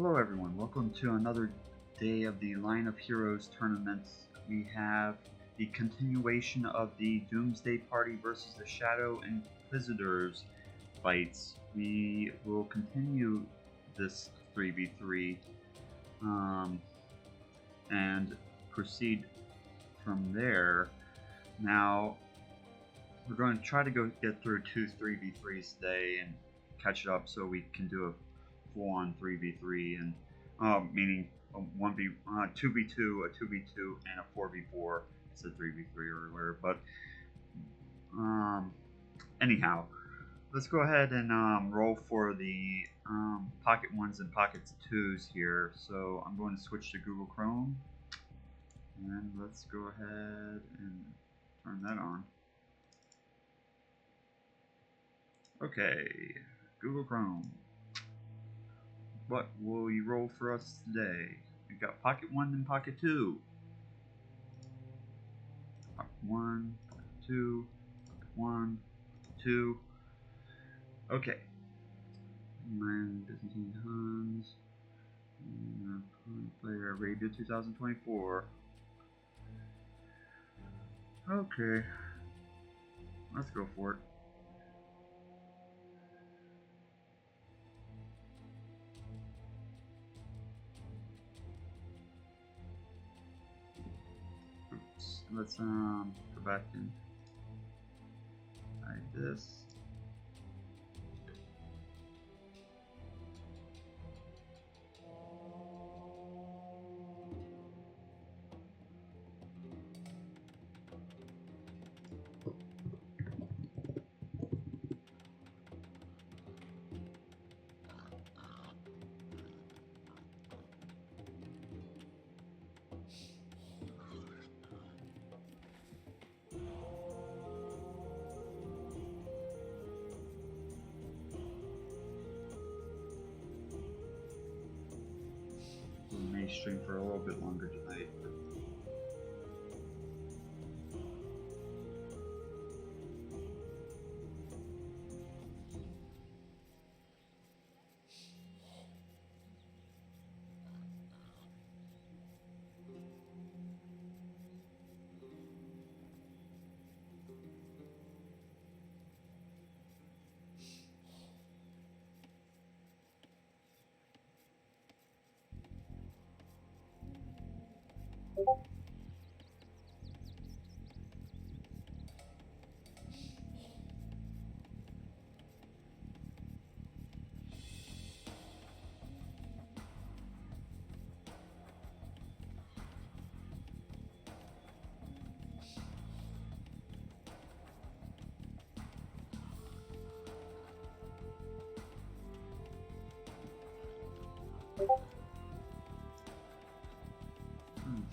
Hello everyone, welcome to another day of the Line of Heroes tournaments. We have the continuation of the Doomsday Party versus the Shadow Inquisitors fights. We will continue this 3v3 and proceed from there. Now, we're going to try to get through two 3v3s today and catch it up so we can do a full-on 3v3 and meaning a 2v2, a 2v2, and a 4v4. It's a 3v3 or whatever. But anyhow, let's go ahead and roll for the pocket 1s and pocket 2s here. So I'm going to switch to Google Chrome, and let's go ahead and turn that on. Okay, Google Chrome. What will you roll for us today? We've got pocket 1 and pocket 2. Pocket 1, 2, 1, 2. Okay. Mine Byzantine Huns. Player Arabia 2024. Okay. Let's go for it. Let's go back and hide this. Stream for a little bit longer tonight.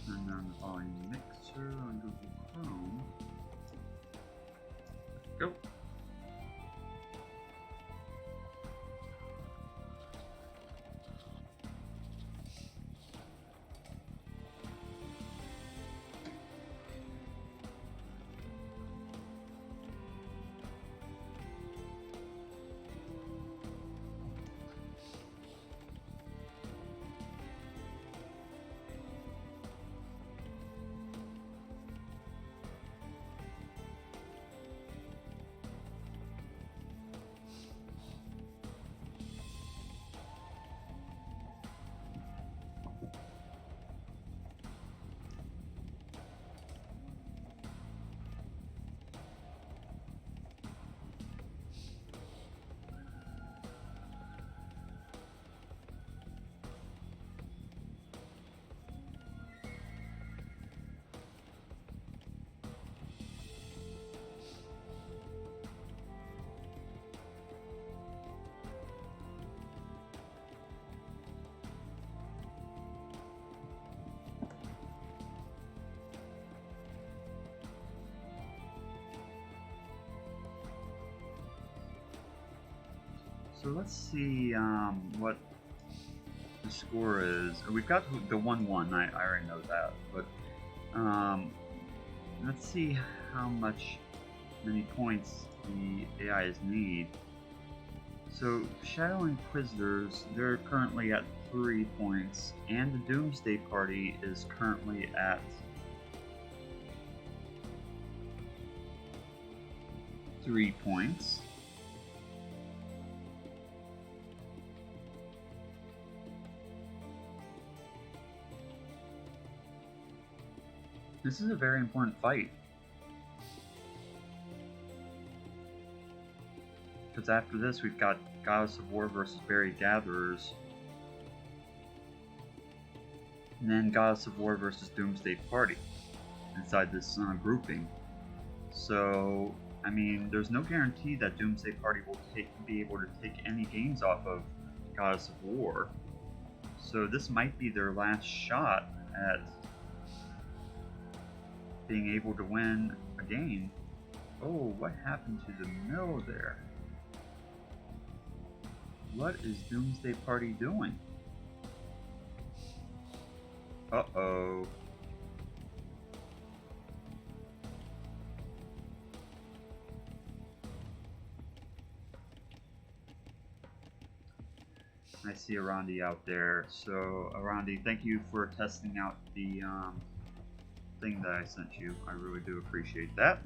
Turn down the volume mixer on Google Chrome. Go. So let's see what the score is. We've got the 1-1. I already know that, but let's see how many points the AIs need. So Shadow Inquisitors, they're currently at 3 points, and the Doomsday Party is currently at 3 points. This is a very important fight, because after this we've got Goddess of War versus Buried Gatherers, and then Goddess of War versus Doomsday Party inside this grouping. So, I mean, there's no guarantee that Doomsday Party will be able to take any games off of Goddess of War. So this might be their last shot at being able to win a game. Oh, what happened to the mill there? What is Doomsday Party doing? Uh-oh. I see Arandi out there. So, Arandi, thank you for testing out the thing that I sent you. I really do appreciate that.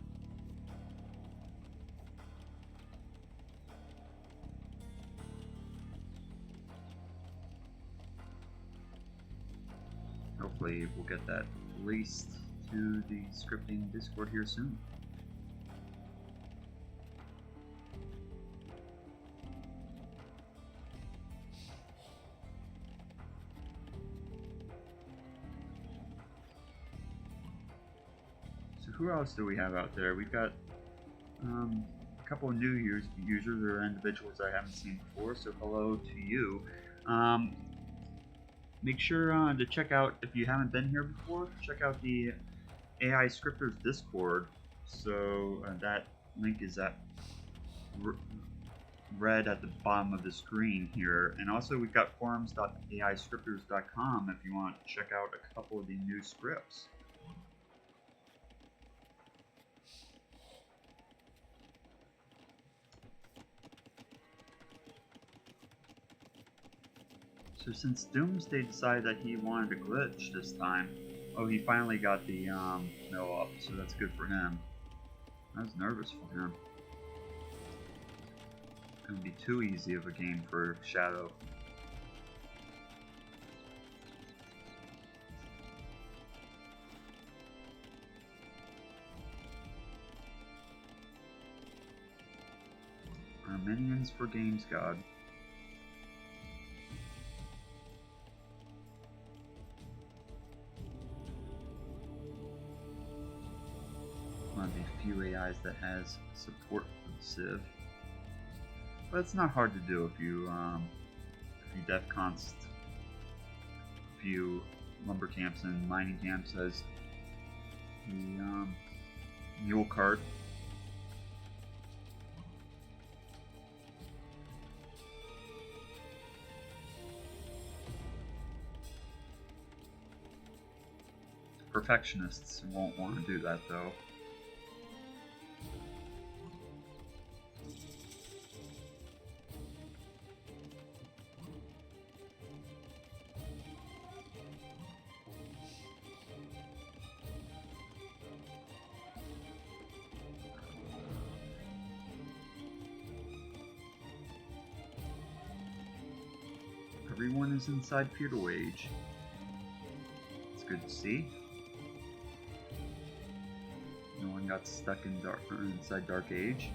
Hopefully we'll get that released to the scripting Discord here soon. So who else do we have out there? We've got a couple of new users or individuals I haven't seen before, so hello to you. Make sure to check out, if you haven't been here before, check out the AI Scripters Discord. So that link is at red at the bottom of the screen here. And also we've got forums.aiscripters.com if you want to check out a couple of the new scripts. So since Doomsday decided that he wanted a glitch this time, oh, he finally got the mill up, so that's good for him. I was nervous for him. It's gonna be too easy of a game for Shadow. Our minions for GamesGod. One of the few AIs that has support for the Civ, but it's not hard to do if you def const a few lumber camps and mining camps as the mule cart. Perfectionists won't want to do that though. Everyone is inside Feudal Age. It's good to see. No one got stuck in inside Dark Age.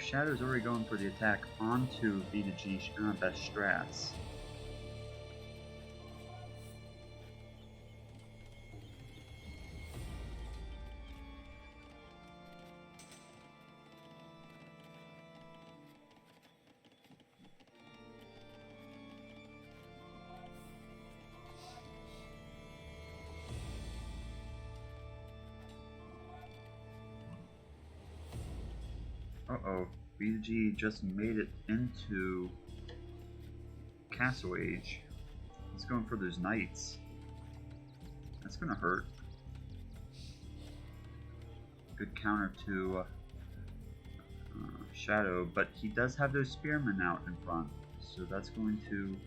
Shadow's already going for the attack onto BTGBestStrats. Uh-oh, BTG just made it into Castle Age. He's going for those knights. That's gonna hurt. Good counter to Shadow, but he does have those spearmen out in front, so that's going to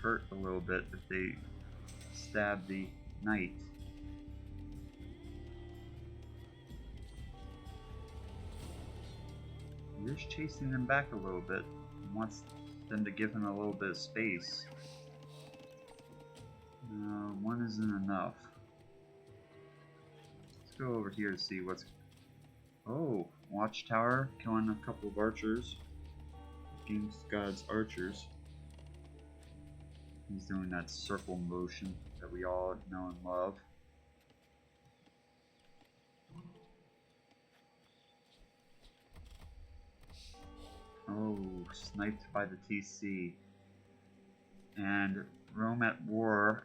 hurt a little bit if they stab the knight. He is chasing them back a little bit. He wants them to give him a little bit of space. One isn't enough. Let's go over here to see what's... Oh, Watchtower killing a couple of archers. GamesGod's archers. He's doing that circle motion that we all know and love. Oh, sniped by the TC. And Rome at War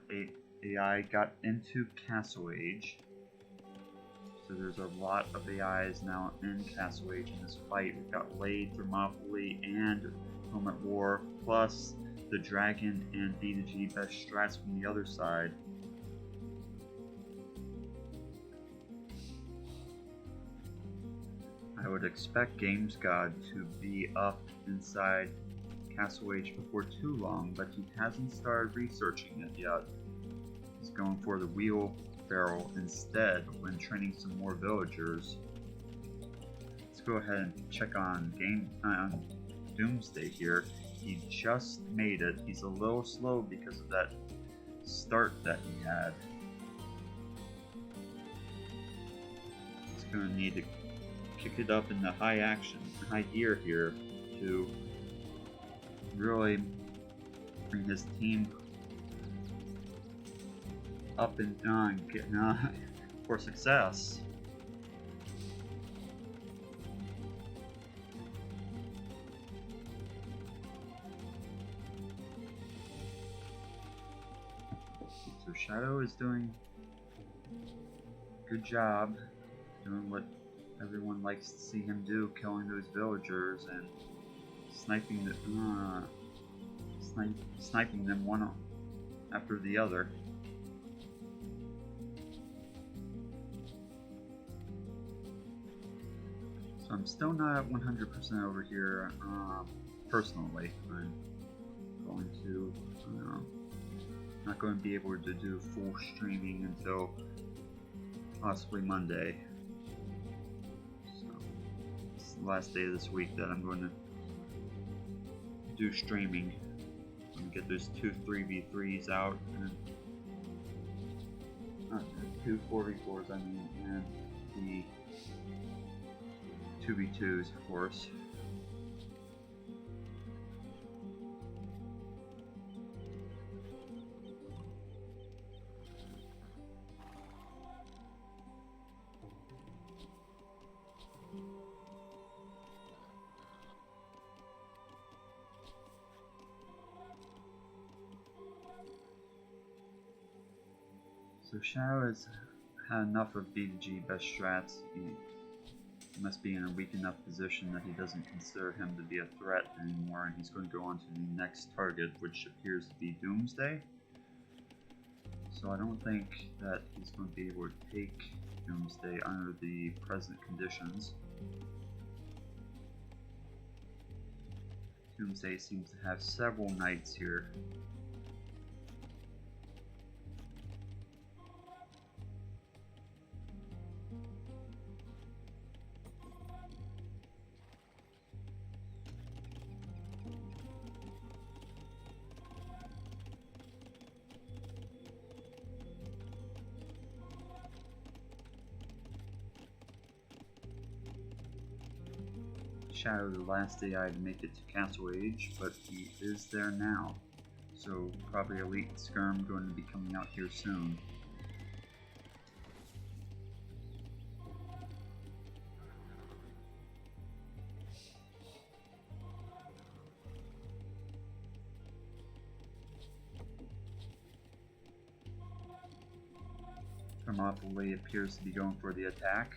AI got into Castle Age. So there's a lot of AIs now in Castle Age in this fight. We've got Lade, Thermopylai, and Rome at War, plus the Dragon and BTGBestStrats from the other side. I would expect GamesGod to be up inside Castle Age before too long, but he hasn't started researching it yet. He's going for the wheel barrel instead when training some more villagers. Let's go ahead and check on Doomsday here. He just made it. He's a little slow because of that start that he had. He's going to need to kick it up in the high gear here to really bring his team up and getting for success. So Shadow is doing a good job doing what everyone likes to see him do, killing those villagers and sniping them one after the other. So I'm still not at 100% over here. Personally, I'm going to not going to be able to do full streaming until possibly Monday. So it's the last day of this week that I'm going to do streaming. I'm going to get those 2 3v3s out and not 2 4v4s, I mean, and the 2v2s, of course. So Shadow has had enough of BTGBestStrats. He must be in a weak enough position that he doesn't consider him to be a threat anymore, and he's going to go on to the next target, which appears to be Doomsday. So I don't think that he's going to be able to take Doomsday under the present conditions. Doomsday seems to have several knights here. Shadow the last AI to make it to Castle Age, but he is there now. So probably Elite Skirm going to be coming out here soon. Thermopylai appears to be going for the attack.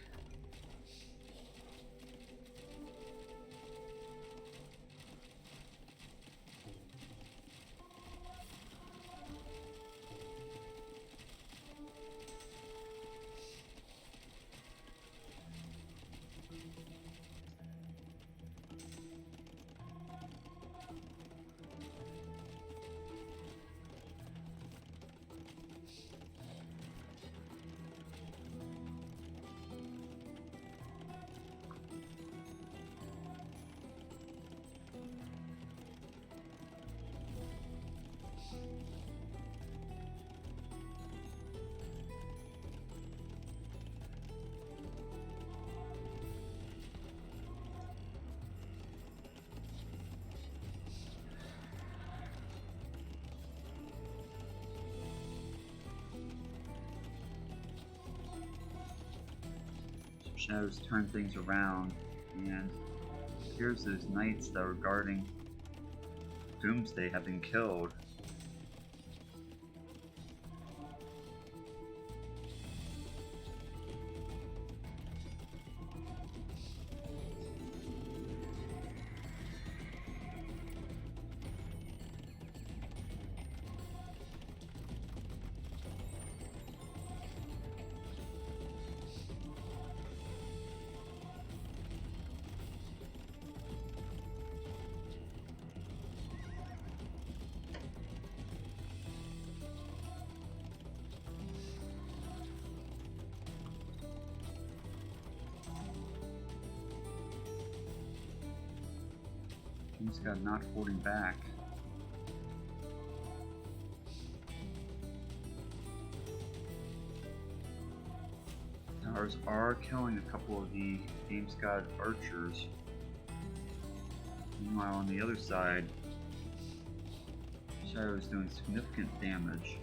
Shadows turn things around, and here's those knights that were guarding Doomsday have been killed. GamesGod not holding back. Towers are killing a couple of the GamesGod archers. Meanwhile, on the other side, Shadow is doing significant damage.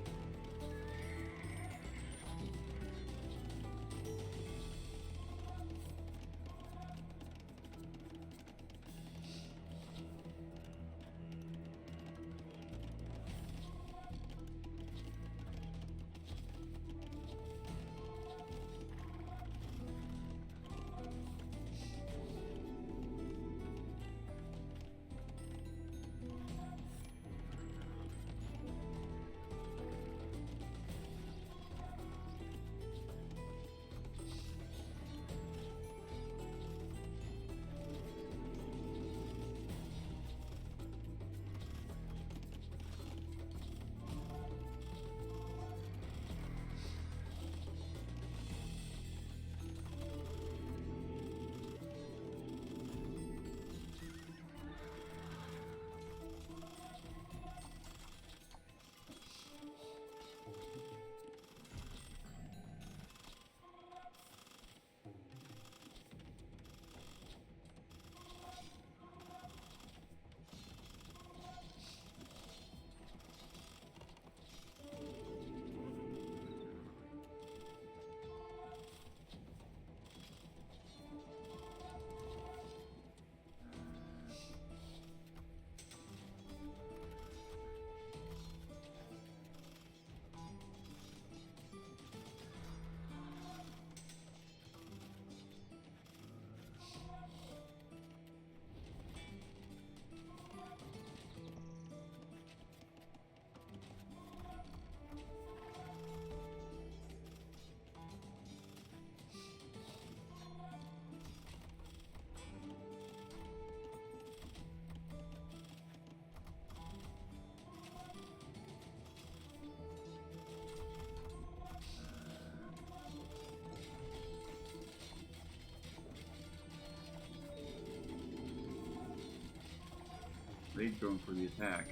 Lade going for the attack.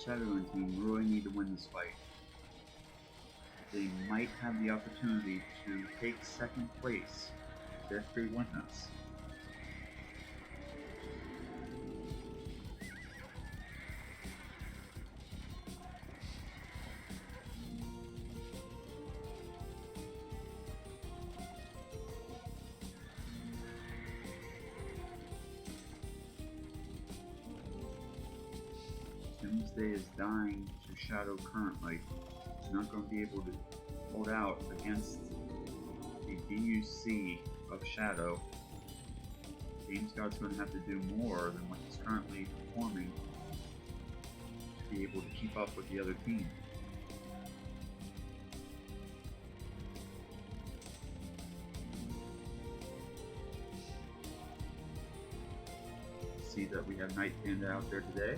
Shadowrun team really need to win this fight. They might have the opportunity to take second place if they win this. Doomsday is dying to Shadow currently. He's not going to be able to hold out against the DUC of Shadow. GamesGod's going to have to do more than what he's currently performing to be able to keep up with the other team. See that we have Night Panda out there today.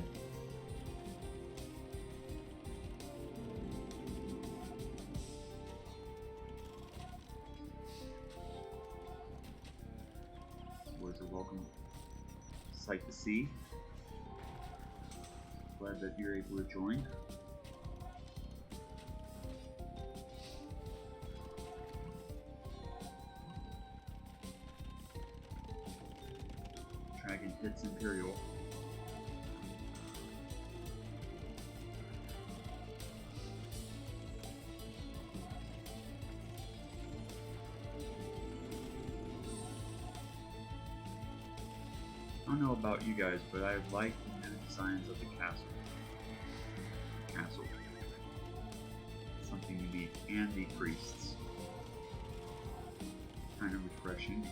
Was a welcome sight to see. Glad that you're able to join. Dragon hits Imperial. I don't know about you guys, but I like the new designs of the castle. Something unique. And the priests. Kind of refreshing.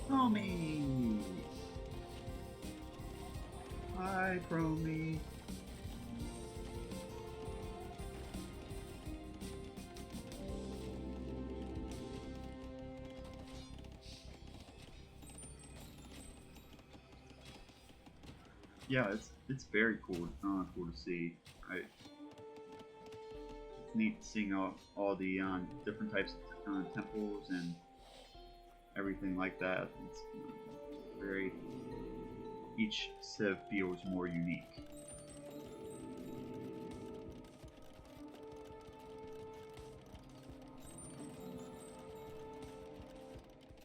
Promi! Hi, Promi! Yeah, it's very cool. Cool to see. It's neat seeing all the different types of temples and everything like that. It's very. Each civ feels more unique.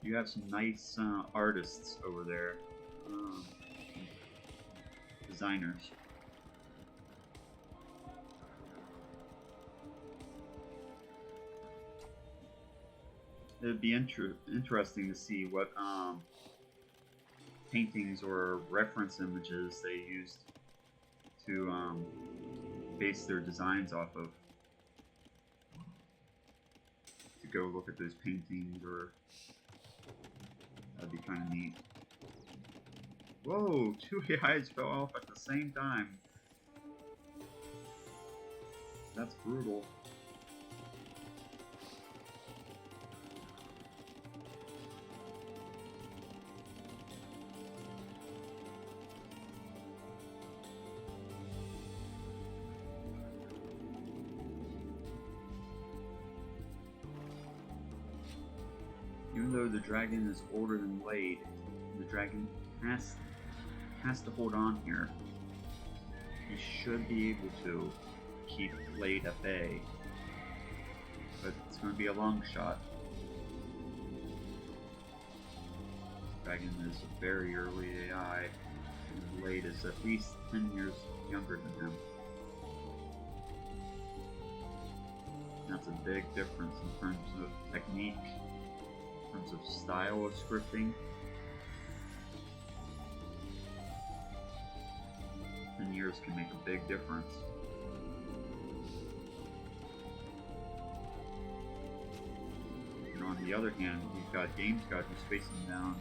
You have some nice artists over there, designers. It'd be interesting to see what paintings or reference images they used to base their designs off of. To go look at those paintings, or that'd be kind of neat. Whoa! 2 AIs fell off at the same time. That's brutal. Even though the dragon is older than Lade, the dragon has to hold on here. He should be able to keep Lade at bay, but it's going to be a long shot. Dragon is a very early AI, and Lade is at least 10 years younger than him. That's a big difference in terms of technique, in terms of style of scripting. 10 years can make a big difference. And on the other hand, we've got GamesGod who's facing down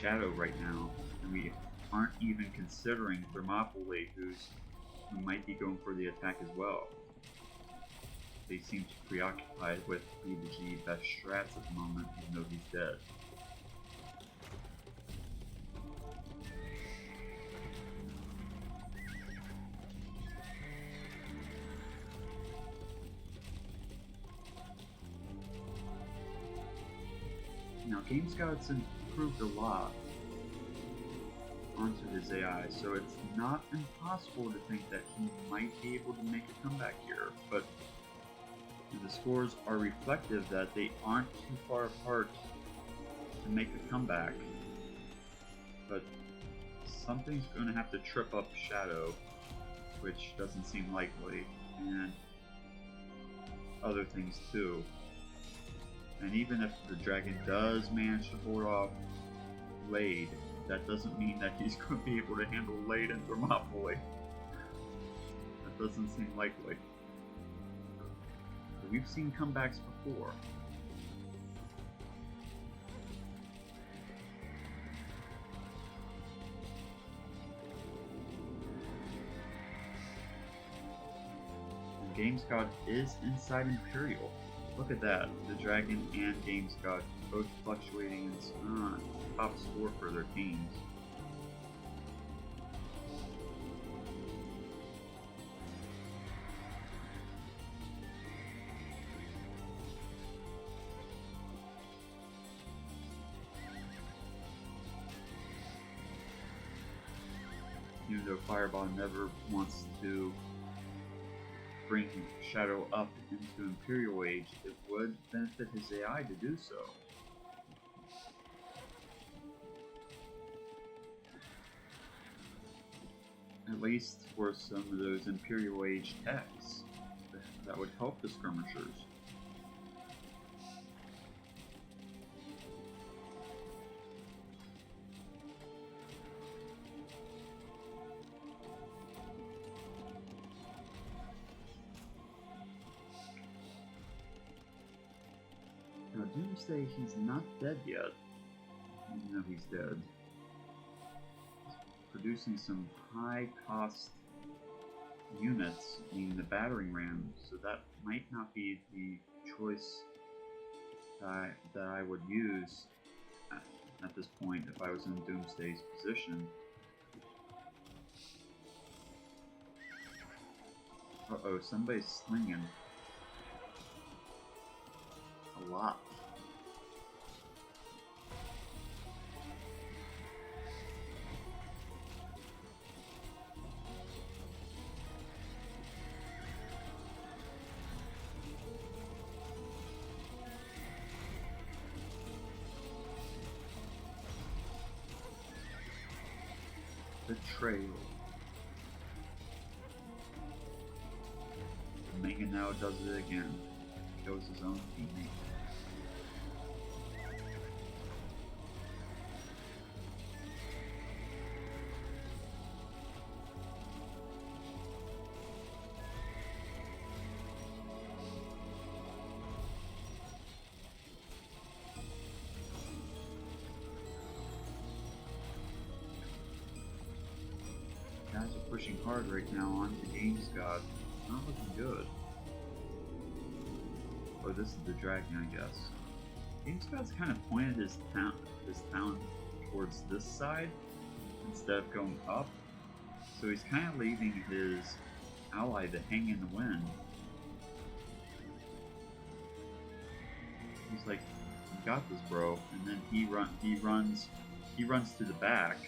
Shadow right now, and we aren't even considering Thermopylai, who might be going for the attack as well. They seem preoccupied with BTGBestStrats at the moment, even though he's dead. Now, GamesGod's improved a lot onto his AI, so it's not impossible to think that he might be able to make a comeback here, but the scores are reflective that they aren't too far apart to make a comeback. But something's going to have to trip up Shadow, which doesn't seem likely, and other things too. And even if the dragon does manage to hold off Lade, that doesn't mean that he's going to be able to handle Lade and Thermopylai. That doesn't seem likely. But we've seen comebacks before. And GamesGod is inside Imperial. Look at that, the dragon and GamesGod both fluctuating in top score for their teams. Even though Fireball never wants to bring Shadow up into Imperial Age, it would benefit his AI to do so. At least for some of those Imperial Age techs, that would help the skirmishers. Now, Doomsday, he's not dead yet, even though he's dead. He's producing some high-cost units, meaning the battering ram, so that might not be the choice that I would use at this point if I was in Doomsday's position. Uh-oh, somebody's slinging a lot. Betrayal. Mega now does it again. Kills his own teammate. Guys are pushing hard right now onto GamesGod. It's not looking good. Oh, this is the dragon, I guess. GamesGod's kind of pointed his town towards this side instead of going up. So he's kind of leaving his ally to hang in the wind. He's like, "You got this, bro," and then he runs to the back.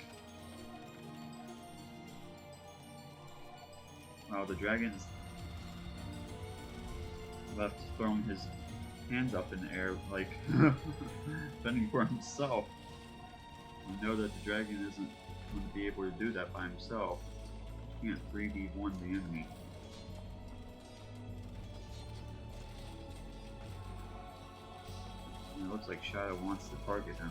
Wow, the dragon's left throwing his hands up in the air, like fending for himself. We know that the dragon isn't going to be able to do that by himself. He can't 3v1 the enemy. It looks like Shadow wants to target him.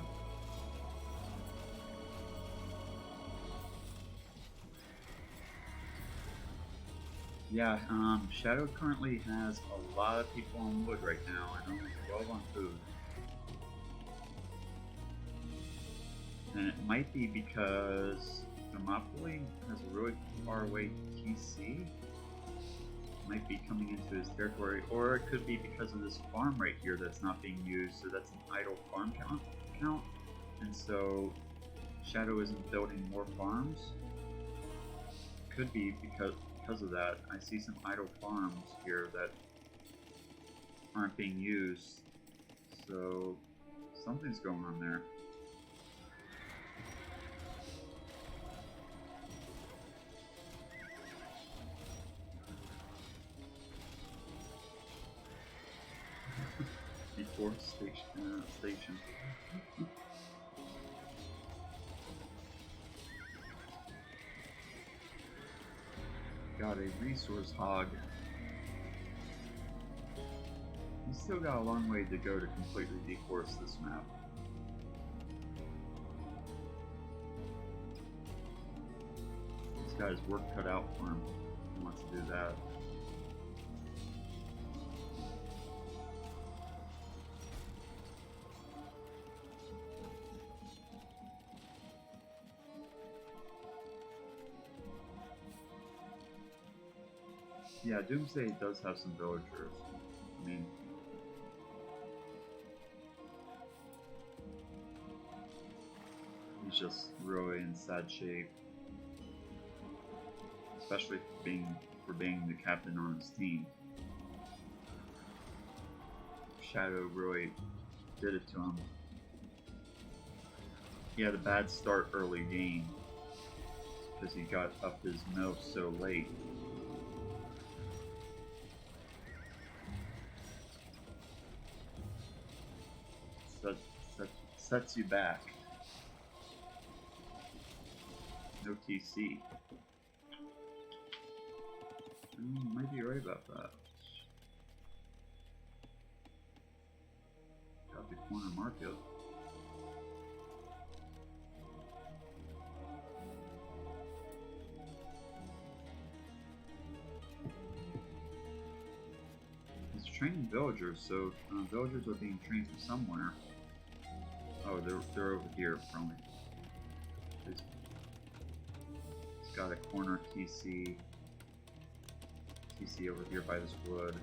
Yeah, Shadow currently has a lot of people on wood right now and only 12 on food. And it might be because Thermopylai has a really far away TC. Might be coming into his territory, or it could be because of this farm right here that's not being used, so that's an idle farm count. And so Shadow isn't building more farms. Could be because of that. I see some idle farms here that aren't being used, so something's going on there. Before station. Got a resource hog. He's still got a long way to go to completely deforest this map. He's got his work cut out for him. He wants to do that. Yeah, Doomsday does have some villagers. I mean, he's just really in sad shape, especially for being the captain on his team. Shadow really did it to him. He had a bad start early game because he got up his milk so late. Sets you back. No TC. Might be right about that. Got the corner market. He's training villagers, so villagers are being trained from somewhere. Oh, they're over here, probably. He's got a corner TC over here by this wood.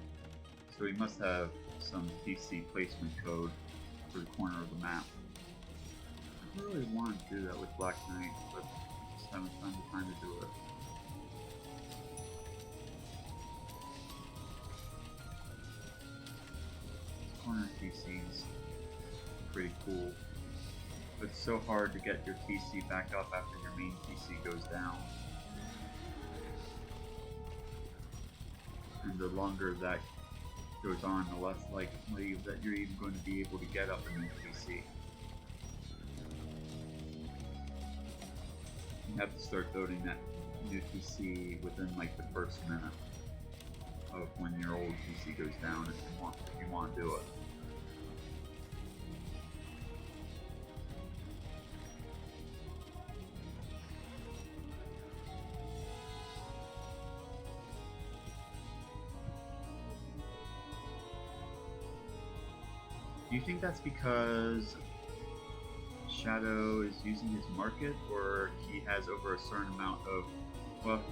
So he must have some TC placement code for the corner of the map. I really want to do that with Black Knight, but I just haven't found the time to do it. Corner TC's pretty cool. It's so hard to get your TC back up after your main TC goes down. And the longer that goes on, the less likely that you're even going to be able to get up a new TC. You have to start building that new TC within like the first minute of when your old TC goes down if you want to do it. Do you think that's because Shadow is using his market, or he has over a certain amount of... Well,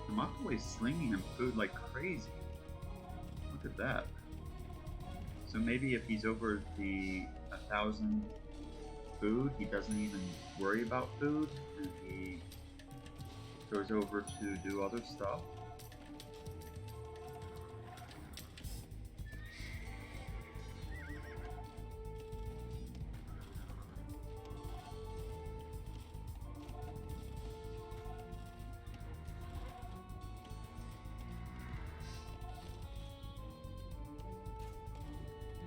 Thermopylai is slinging him food like crazy. Look at that. So maybe if he's over the 1,000 food, he doesn't even worry about food, and he goes over to do other stuff.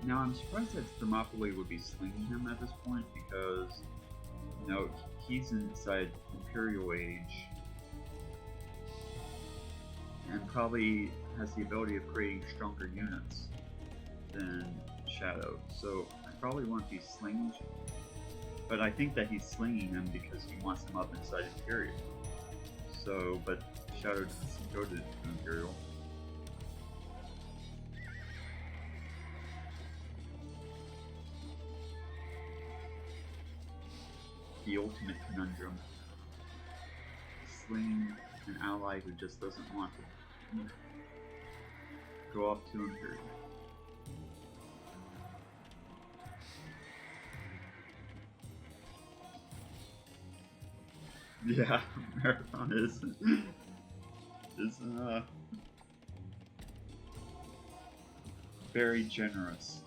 Now, I'm surprised that Thermopylai would be slinging him at this point because, you know, he's inside Imperial Age and probably has the ability of creating stronger units. than Shadow. So I probably want these slings, but I think that he's slinging them because he wants them up inside Imperial. So, but Shadow doesn't go to Imperial. The ultimate conundrum. Sling an ally who just doesn't want to go up to Imperial. Yeah, Marathon is very generous.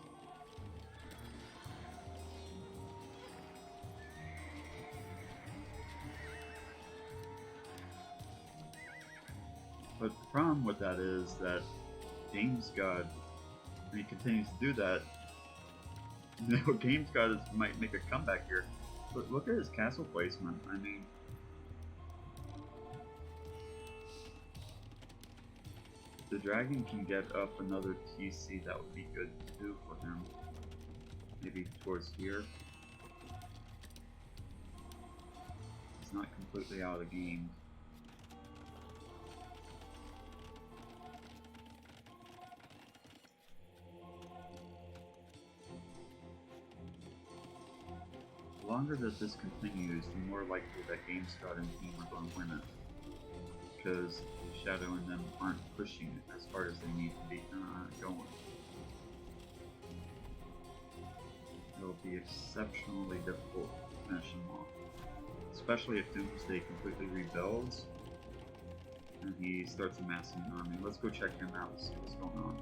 But the problem with that is that GamesGod, when he continues to do that, you know, GamesGod might make a comeback here. But look at his castle placement. I mean, if the dragon can get up another TC, that would be good to do for him. Maybe towards here. He's not completely out of the game. The longer that this continues, the more likely that GamesGod and team are going to win it. Because Shadow and them aren't pushing it as hard as they need to be going. It'll be exceptionally difficult to finish him off. Especially if Doomsday completely rebuilds and he starts amassing an army. Let's go check him out and see what's going on.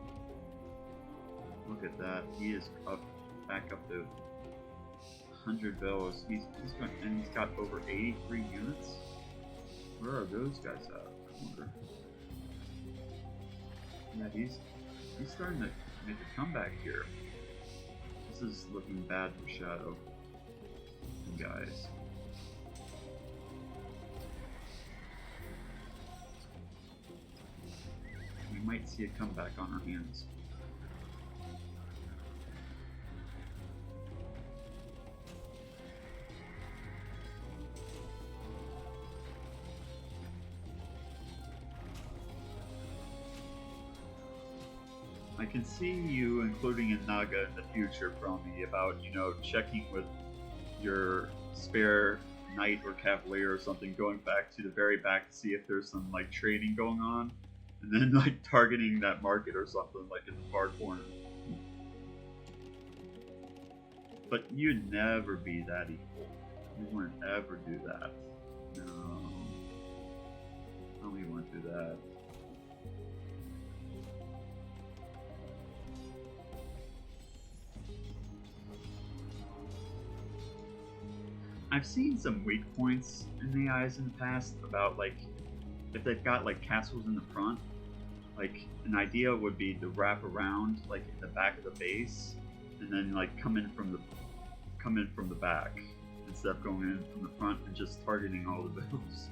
Look at that. He is up, back up to 100 bills. He's going, and he's got over 83 units. Where are those guys at? I wonder. Yeah, he's starting to make a comeback here. This is looking bad for Shadow, guys. We might see a comeback on our hands. I can see you including a Naga in the future, Promi, about, you know, checking with your spare knight or cavalier or something, going back to the very back to see if there's some like trading going on, and then like targeting that market or something like in the far corner. But you'd never be that equal. You wouldn't ever do that. No. Promi wouldn't do that. I've seen some weak points in the AIs in the past about like if they've got like castles in the front, like an idea would be to wrap around like in the back of the base and then like come in from the back instead of going in from the front and just targeting all the bills.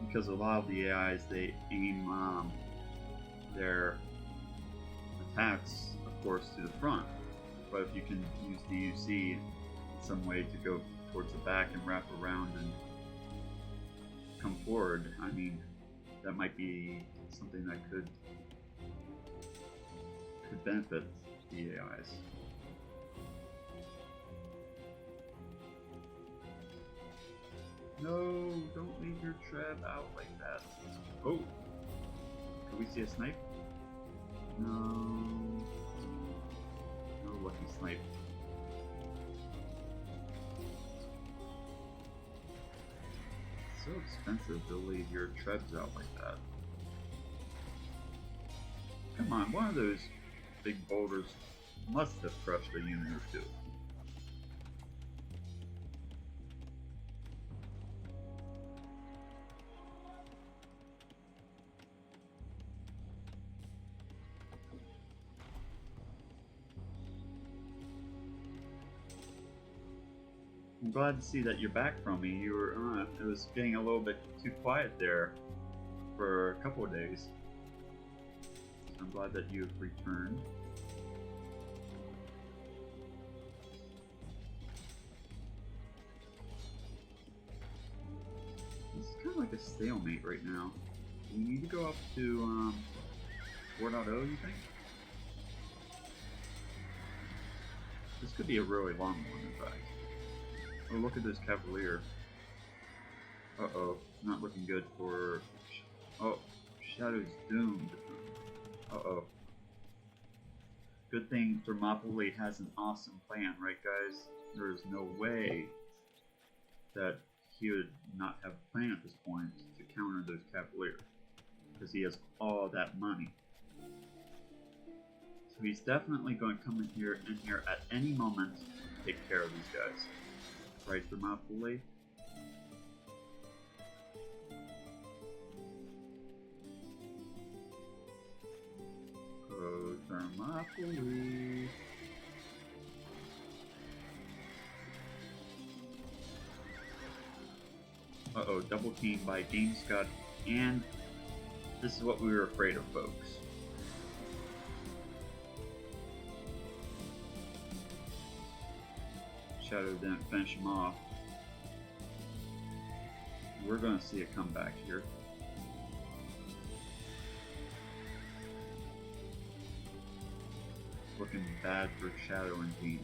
Because a lot of the AIs, they aim their attacks, of course, to the front, but if you can use DUC in some way to go towards the back and wrap around and come forward, I mean, that might be something that could benefit the AIs. No, don't leave your trap out like that. Oh, can we see a snipe? No. No lucky snipe. It's so expensive to leave your trebs out like that. Come on, one of those big boulders must have crushed a unit or two. I'm glad to see that you're back from me. You were, it was getting a little bit too quiet there for a couple of days. So I'm glad that you've returned. This is kind of like a stalemate right now. Do we need to go up to 4.0, you think? This could be a really long one, in fact. Oh, look at this Cavalier. Uh-oh, not looking good for... Oh, Shadow's doomed. Uh-oh. Good thing Thermopylai has an awesome plan, right guys? There is no way that he would not have a plan at this point to counter those Cavaliers. Because he has all that money. So he's definitely going to come in here at any moment to take care of these guys. Right, Thermopylai? Oh, Thermopylai. Uh-oh, double team by GamesGod, and this is what we were afraid of, folks. Shadow didn't finish him off. We're going to see a comeback here. It's looking bad for Shadow and team.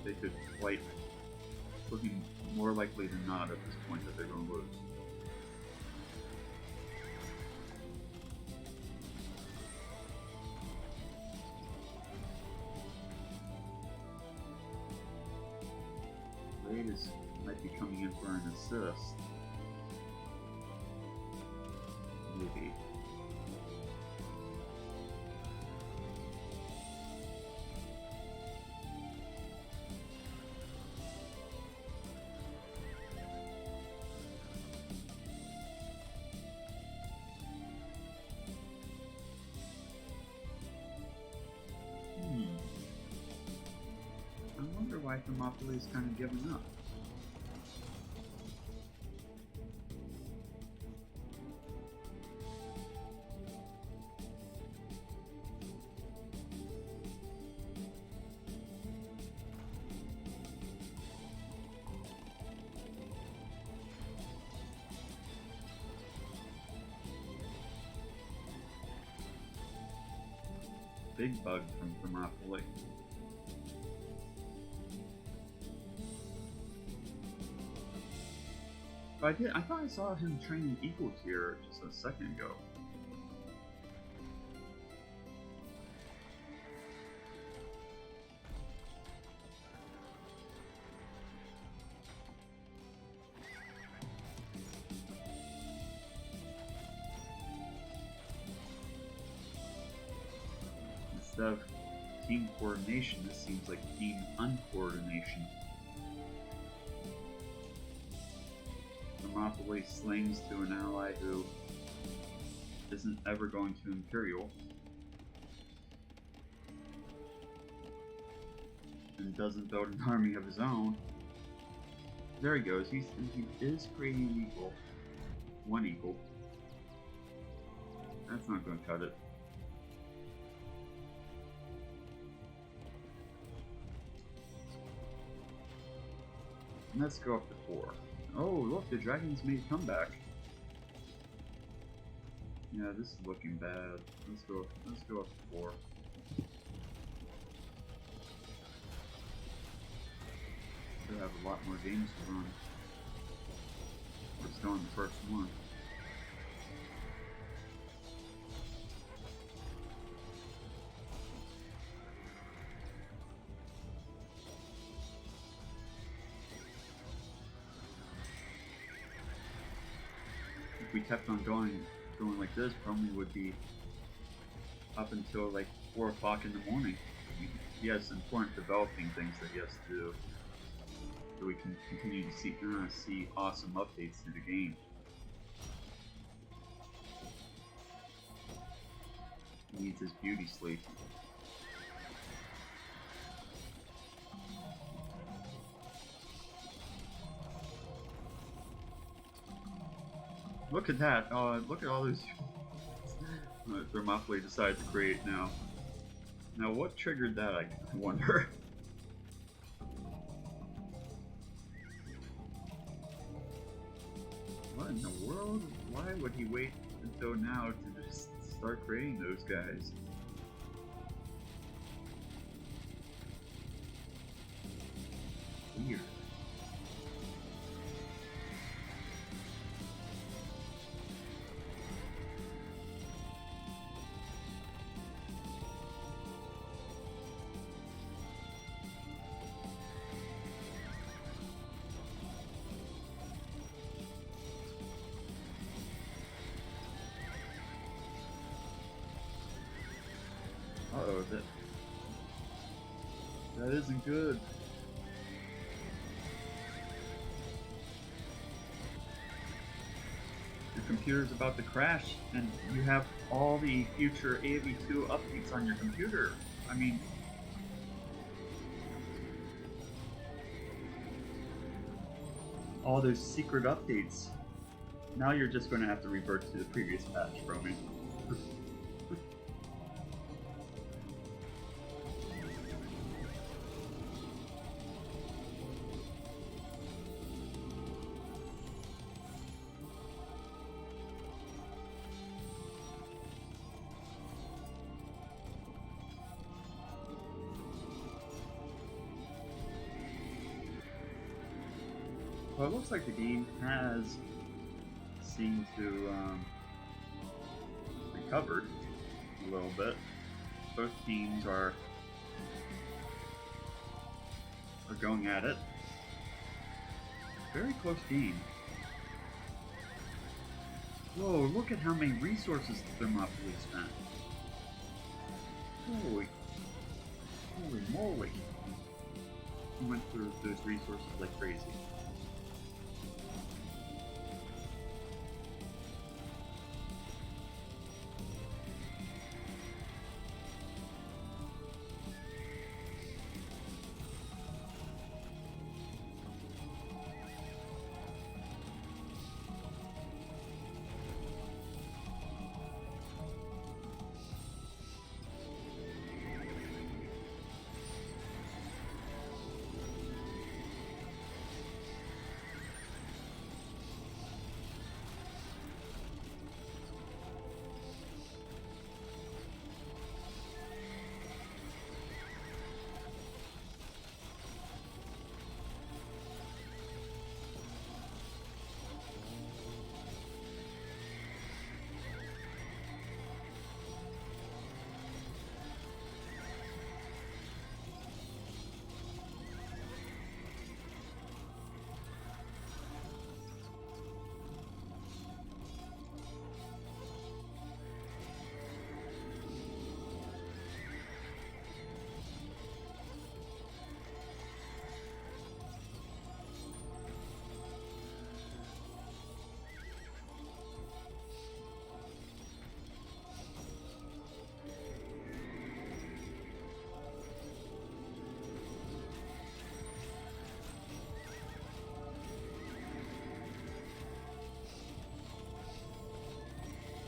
They could fight. Looking more likely than not at this point that they're going to lose. Lade might be coming in for an assist. Maybe. I wonder why Thermopylai is kind of giving up. Big bug from Thermopylai. But I thought I saw him training equals here just a second ago. Instead of team coordination, this seems like team uncoordination. Thermopylai slings to an ally who isn't ever going to Imperial. And doesn't build an army of his own. There he goes, he is creating an equal. One equal. That's not going to cut it. And let's go up to 4. Oh, look, the dragons made a comeback. Yeah, this is looking bad. Let's go up to 4. Should have a lot more games to run. We're still in the first one. If we kept on going like this, probably would be up until like 4 o'clock in the morning. He has important developing things that he has to do, so we can continue to see awesome updates to the game. He needs his beauty sleep. Look at that! Look at all those Thermopylai decided to create now. Now, what triggered that, I wonder? What in the world? Why would he wait until now to just start creating those guys? Weird. Uh-oh, that isn't good. Your computer's about to crash, and you have all the future AV2 updates on your computer. I mean, all those secret updates. Now you're just going to have to revert to the previous patch, Roman. Well, it looks like the game has seemed to recovered a little bit. Both teams are going at it. Very close game. Whoa, look at how many resources the Thermopylai spent. Holy moly. He went through those resources like crazy.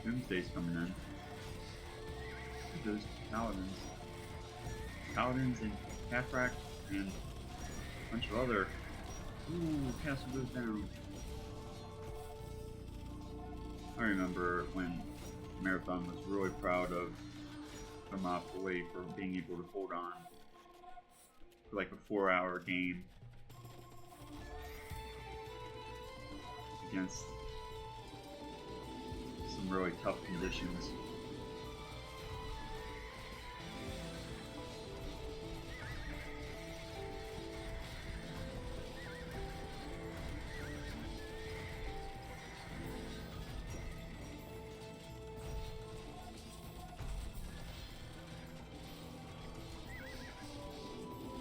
Doomsday's coming in. Look at those paladins. Paladins and Cathrak and a bunch of other. Ooh, castle goes down. I remember when Marathon was really proud of Thermopylai for being able to hold on for like a 4-hour game against some really tough conditions.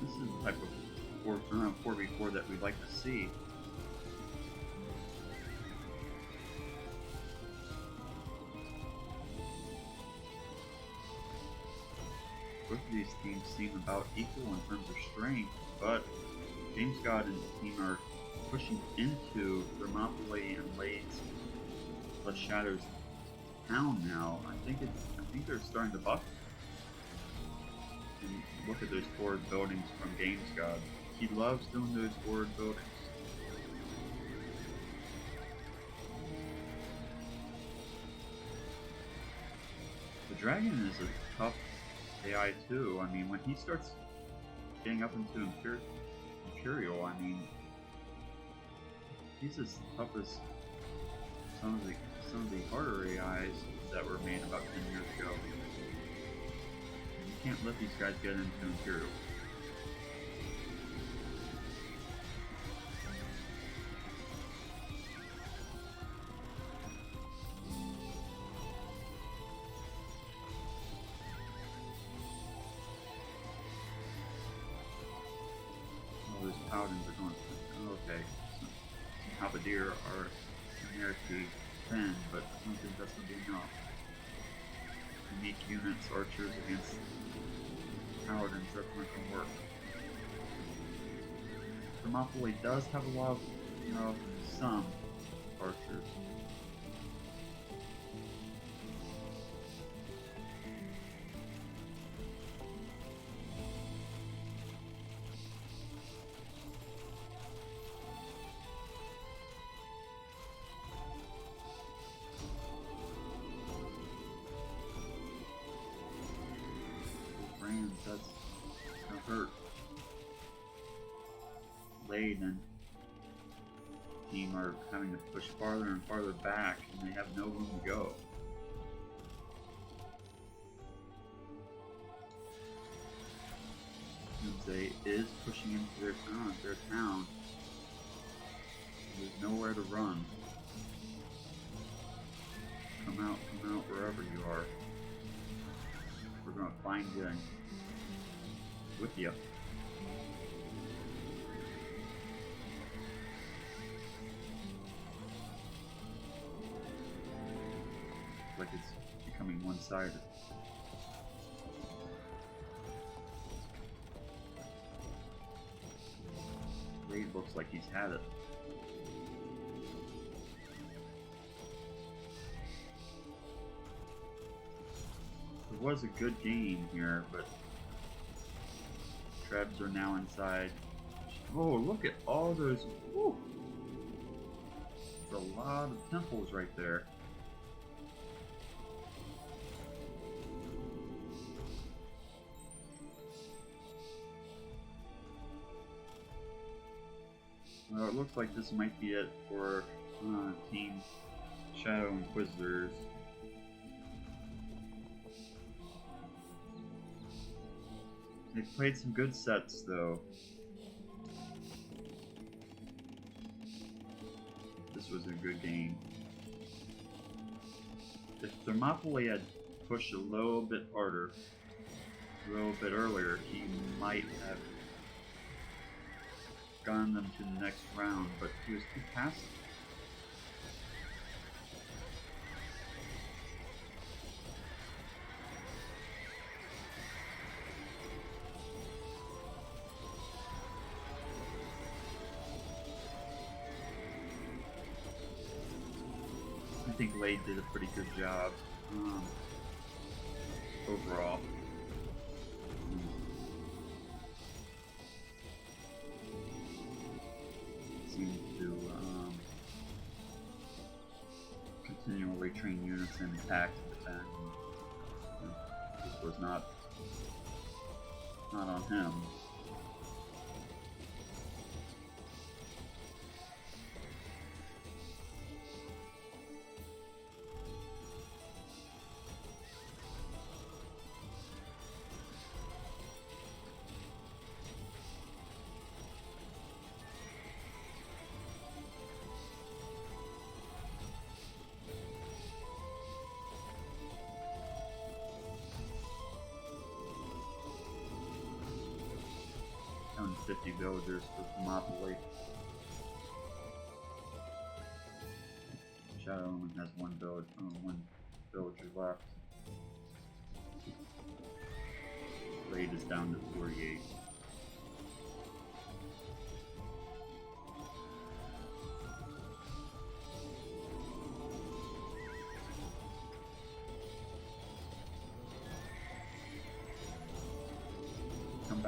This is the type of 4v4 that we'd like to see. Both of these teams seem about equal in terms of strength, but GamesGod and his team are pushing into Thermopylai and Lade's the Shadows town now. I think they're starting to buff. And look at those forward buildings from GamesGod. He loves doing those forward buildings. The dragon is a tough AI too. I mean, when he starts getting up into Imperial, I mean, he's as tough as some of the harder AIs that were made about 10 years ago. You can't let these guys get into Imperial. All those paladins are going. Okay, some halberdier are in there to defend, but I don't think that's going to be enough. Unique units, archers against paladins, that's not going to work. Thermopylai does have a lot of, some archers. That's gonna hurt. Lade and team are having to push farther and farther back, and they have no room to go. Doomsday is pushing into their town. There's nowhere to run. Come out wherever you are. We're gonna find you with you. Like it's becoming one-sided. Lade looks like he's had it. It was a good game here, but Trebs are now inside. Oh, look at all those. Woo. There's a lot of temples right there. Well, it looks like this might be it for Team Shadow Inquisitors. They played some good sets, though. This was a good game. If Thermopylai had pushed a little bit harder, a little bit earlier, he might have gotten them to the next round, but he was too passive. I think Lade did a pretty good job overall. Seemed to continually train units and attack to defend. This was not on him. Down to 50 villagers for Thermopylai. Shadow only has one villager left. Lade is down to 48.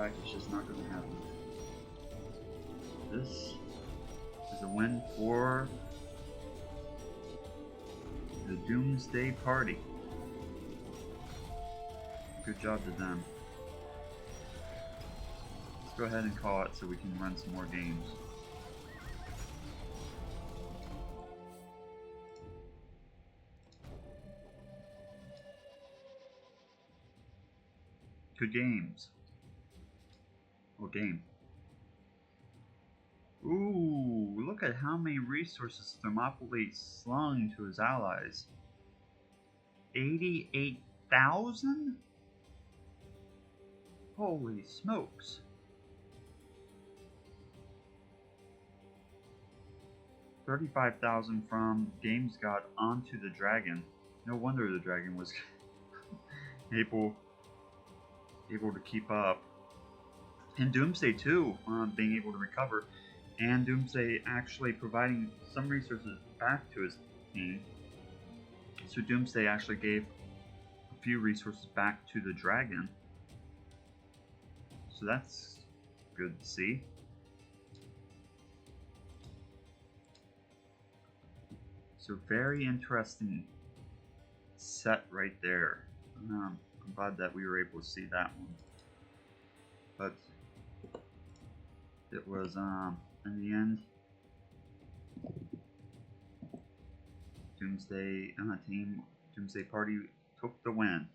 fact, it's just not going to happen. This is a win for the Doomsday Party. Good job to them. Let's go ahead and call it so we can run some more games. Good games. Or game. Ooh, look at how many resources Thermopylai slung to his allies. 88,000? Holy smokes. 35,000 from GamesGod onto the dragon. No wonder the dragon was able to keep up. And Doomsday too, being able to recover, and Doomsday actually providing some resources back to his team. So Doomsday actually gave a few resources back to the dragon. So that's good to see. So very interesting set right there. I'm glad that we were able to see that one. But it was in the end, Doomsday Doomsday Party took the win.